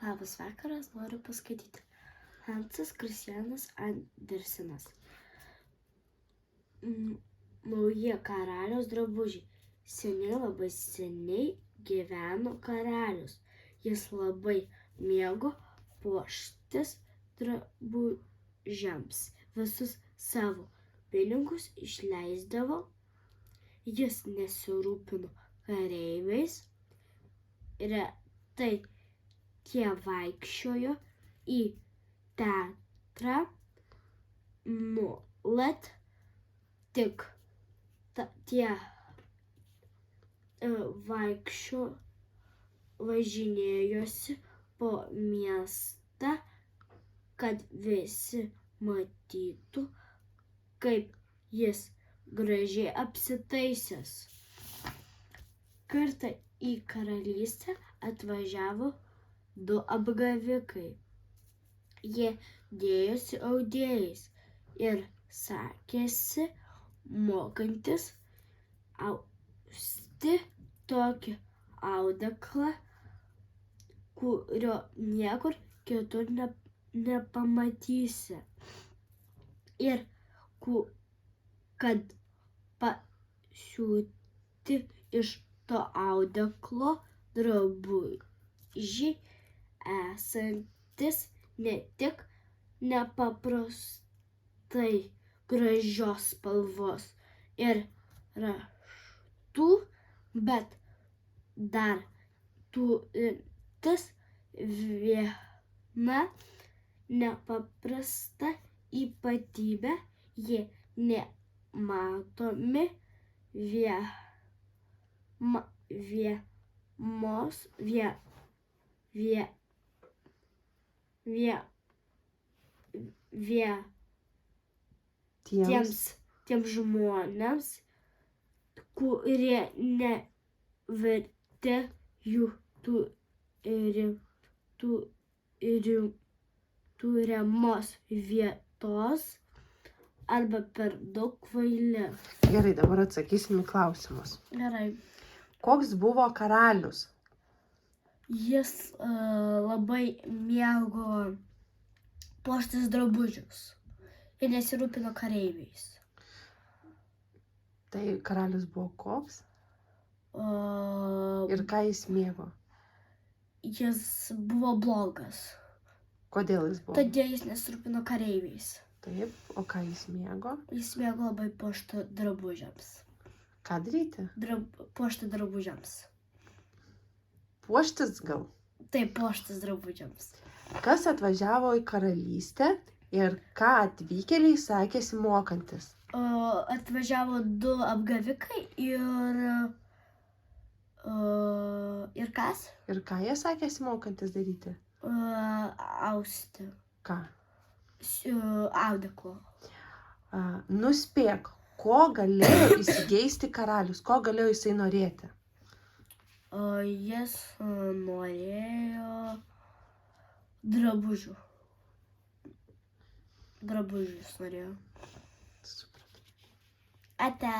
Labas vakaras, noriu paskaityti. Hansas Kristianas Andersenas. Nauji karaliaus drabužiai. Seniai, labai seniai gyveno karalius. Jis labai mėgo puoštis drabužiams. Visus savo pinigus išleisdavo. Jis nesirūpino kareiviais. Retai tie vaikščiojo į teatrą, nuolat tik tie važinėjosi po miestą, kad visi matytų, kaip jis gražiai apsitaisęs. Kartą į karalystę atvažiavo 2 apgavikai. Jie dėjosi audėjais ir sakėsi mokantis austi tokį audeklą, kurio niekur kitur nepamatysi. Ir kad pasiūti iš to audeklo drabužiai esantis ne tik nepaprastai gražios spalvos ir raštų, bet dar turintis vieną nepaprastą ypatybę. Jie nematomi tiems žmonėms, kurie neverti jų turimos vietos arba per daug kvaili. Gerai, dabar atsakysim į klausimus. Gerai. Koks buvo karalius? Jis labai mėgo puoštis drabužius ir nesirūpino kareiviais. Tai karalius buvo koks? Ir ką jis mėgo? Jis buvo blogas. Kodėl jis buvo? Todėl jis nesirūpino kareiviais. Taip, o ką jis mėgo? Jis mėgo labai puošti drabužiams. Ką daryti? Puošti drabužiams. Puoštis gal? Taip, puoštis drabužiams. Kas atvažiavo į karalystę ir ką atvykėliai sakėsi mokantis? Atvažiavo 2 apgavikai ir kas? Ir ką jie sakėsi mokantis daryti? Austi. Ką? Audeklo. Nuspėk, ko galėjo įsigeisti karalius, ko galėjo jisai norėti? Jis norėjo drabužių. Drabužius norėjo. Supratau. Ate.